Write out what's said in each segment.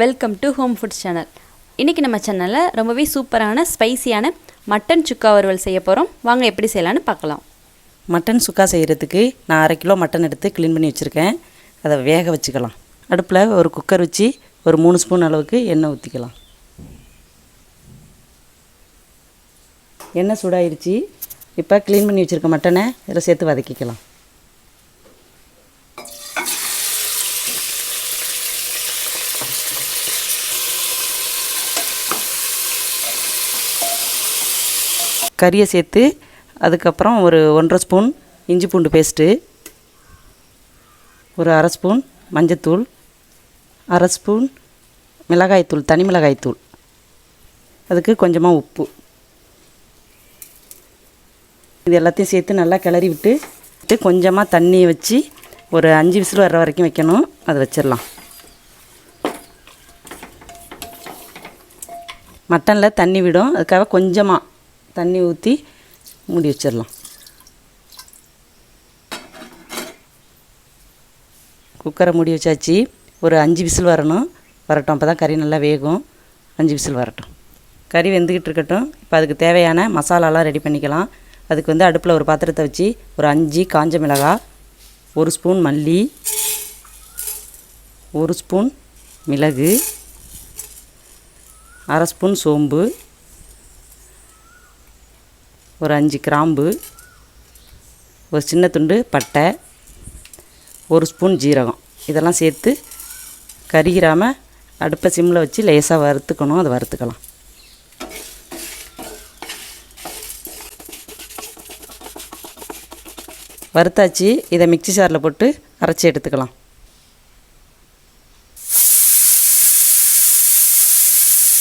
Welcome to home foods channel. இன்றைக்கி நம்ம சேனலில் ரொம்பவே சூப்பரான ஸ்பைசியான மட்டன் சுக்கா வறுவல் செய்ய போகிறோம். வாங்க எப்படி செய்யலான்னு பார்க்கலாம். மட்டன் சுக்கா செய்கிறதுக்கு நான் 1/2 கிலோ மட்டன் எடுத்து க்ளீன் பண்ணி வச்சுருக்கேன். அதை வேக வச்சுக்கலாம். அடுப்பில் ஒரு குக்கர் வச்சு ஒரு 3 ஸ்பூன் அளவுக்கு எண்ணெய் ஊற்றிக்கலாம். எண்ணெய் சூடாயிருச்சு. இப்போ க்ளீன் பண்ணி வச்சுருக்க மட்டனை இதில் சேர்த்து வதக்கிக்கலாம். கறியை சேர்த்து அதுக்கப்புறம் ஒரு 1.5 ஸ்பூன் இஞ்சி பூண்டு பேஸ்ட்டு, ஒரு 1/2 ஸ்பூன் மஞ்சத்தூள், 1/2 ஸ்பூன் மிளகாய்த்தூள், தனி மிளகாய்த்தூள், அதுக்கு கொஞ்சமாக உப்பு, இது எல்லாத்தையும் சேர்த்து நல்லா கிளறி விட்டு கொஞ்சமாக தண்ணி வச்சு ஒரு 5 விசில் வர்ற வரைக்கும் வைக்கணும். அதை வச்சிடலாம். மட்டனில் தண்ணி விடும், அதுக்காக கொஞ்சமாக தண்ணி ஊற்றி மூடி வச்சிடலாம். குக்கரை மூடி வச்சாச்சு. ஒரு 5 விசில் வரட்டும். அப்போ தான் கறி நல்லா வேகும். 5 விசில் வரட்டும். கறி வெந்துக்கிட்டு இருக்கட்டும். இப்போ அதுக்கு தேவையான மசாலாலாம் ரெடி பண்ணிக்கலாம். அதுக்கு அடுப்பில் ஒரு பாத்திரத்தை வச்சு ஒரு 5 காஞ்ச மிளகாய், 1 ஸ்பூன் மல்லி, 1 ஸ்பூன் மிளகு, 1/2 ஸ்பூன் சோம்பு, ஒரு 5 கிராம்பு, ஒரு சின்ன துண்டு பட்டை, 1 ஸ்பூன் ஜீரகம், இதெல்லாம் சேர்த்து கரிகிராமல் அடுப்பை சிம்மில் வச்சு லேசாக வறுத்துக்கணும். அதை வறுத்துக்கலாம். வறுத்தாச்சு. இதை மிக்ஸி ஜாரில் போட்டு அரைச்சி எடுத்துக்கலாம்.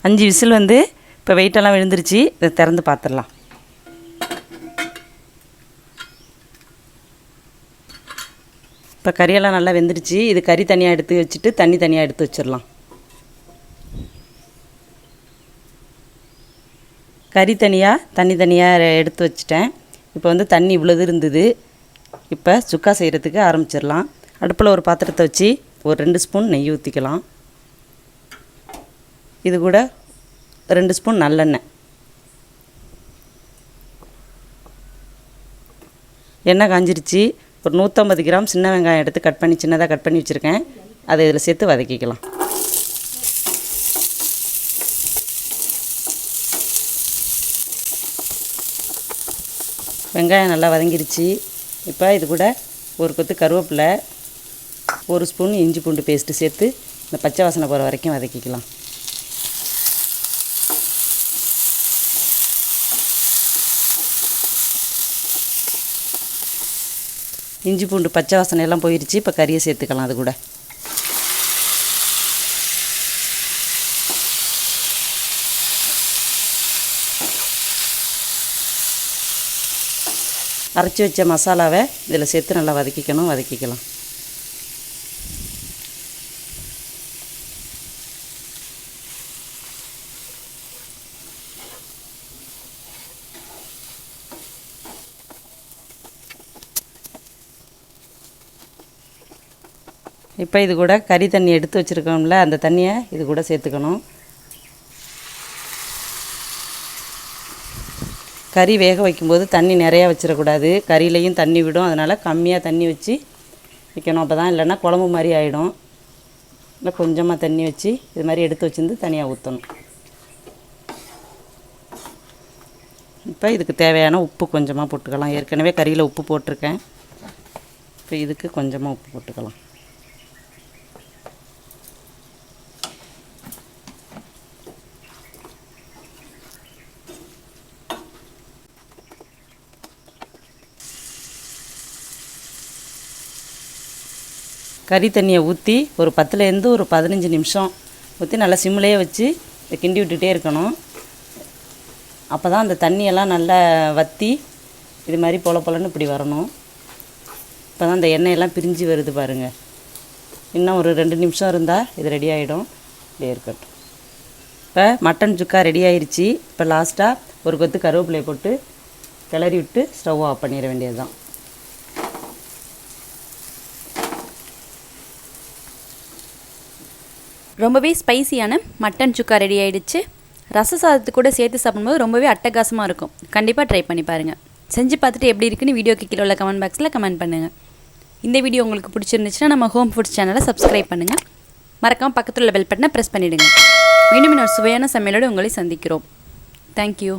அஞ்சு விசில் இப்போ வெயிட்டெல்லாம் விழுந்துருச்சு. இதை திறந்து பார்த்துடலாம். இப்போ கறியெல்லாம் நல்லா வெந்துருச்சு. இது கறி தனியாக எடுத்து வச்சுட்டு தண்ணி தனியாக எடுத்து வச்சிடலாம். கறி தனியாக தண்ணி தனியாக எடுத்து வச்சுட்டேன். இப்போ தண்ணி இவ்வளோது இருந்தது. இப்போ சுக்கா செய்கிறதுக்கு ஆரம்பிச்சிடலாம். அடுப்பில் ஒரு பாத்திரத்தை வச்சு ஒரு 2 ஸ்பூன் நெய் ஊற்றிக்கலாம். இது கூட 2 ஸ்பூன் நல்லெண்ணெய். எண்ணெய் காஞ்சிருச்சு. ஒரு 150 கிராம் சின்ன வெங்காயம் எடுத்து சின்னதாக கட் பண்ணி வச்சுருக்கேன். அதை இதில் சேர்த்து வதக்கிக்கலாம். வெங்காயம் நல்லா வதங்கிருச்சு. இப்போ இது கூட ஒரு கொத்து கருவேப்பிலை, 1 ஸ்பூன் இஞ்சி பூண்டு பேஸ்ட்டு சேர்த்து இந்த பச்சை வாசனை போகிற வரைக்கும் வதக்கிக்கலாம். இஞ்சி பூண்டு பச்சை வாசனை எல்லாம் போயிடுச்சு. இப்போ கறியை சேர்த்துக்கலாம். அது கூட அரைச்சி வச்ச மசாலாவை இதில் சேர்த்து நல்லா வதக்கிக்கலாம். இப்போ இது கூட கறி தண்ணி எடுத்து வச்சுருக்கோம்ல, அந்த தண்ணியை இது கூட சேர்த்துக்கணும். கறி வேக வைக்கும்போது தண்ணி நிறையா வச்சிடக்கூடாது. கறியிலையும் தண்ணி விடும். அதனால் கம்மியாக தண்ணி வச்சு வைக்கணும். அப்போ தான், இல்லைன்னா குழம்பு மாதிரி ஆகிடும். இல்லை கொஞ்சமாக தண்ணி வச்சு இது மாதிரி எடுத்து வச்சுருந்து தனியாக ஊற்றணும். இப்போ இதுக்கு தேவையான உப்பு கொஞ்சமாக போட்டுக்கலாம். ஏற்கனவே கறியில் உப்பு போட்டிருக்கேன். இப்போ இதுக்கு கொஞ்சமாக உப்பு போட்டுக்கலாம். கறி தண்ணியை ஊற்றி ஒரு 10லேருந்து ஒரு 15 நிமிஷம் ஊற்றி நல்லா சிம்லேயே வச்சு கிண்டி விட்டுகிட்டே இருக்கணும். அப்போ தான் அந்த தண்ணியெல்லாம் நல்லா வற்றி இது மாதிரி பொலன்னு இப்படி வரணும். இப்போ தான் அந்த எண்ணெயெல்லாம் பிரிஞ்சு வருது பாருங்கள். இன்னும் ஒரு 2 நிமிஷம் இருந்தால் இது ரெடி ஆகிடும். இப்படியே இருக்கட்டும். இப்போ மட்டன் சுக்கா ரெடி ஆயிடுச்சு. இப்போ லாஸ்ட்டாக ஒரு கொத்து கருவேப்பிலையை போட்டு கிளறி விட்டு ஸ்டவ் ஆஃப் பண்ணிட வேண்டியது தான். ரொம்பவே ஸ்பைசியான மட்டன் சுக்கா ரெடி ஆகிடுச்சு. ரச சாதத்து கூட சேர்த்து சாப்பிடும்போது ரொம்பவே அட்டகாசமாக இருக்கும். கண்டிப்பாக ட்ரை பண்ணி பாருங்கள். செஞ்சு பார்த்துட்டு எப்படி இருக்குன்னு வீடியோக்கு கீழே உள்ள கமெண்ட் பாக்ஸில் கமெண்ட் பண்ணுங்கள். இந்த வீடியோ உங்களுக்கு பிடிச்சிருந்துச்சுன்னா நம்ம ஹோம் ஃபுட்ஸ் சேனலை சப்ஸ்கிரைப் பண்ணுங்கள். மறக்காமல் பக்கத்தில் உள்ள பெல் பட்டனை ப்ரெஸ் பண்ணிவிடுங்க. மீண்டும் இன்னொரு சுவையான சமையலோடு உங்களை சந்திக்கிறோம். தேங்க்யூ.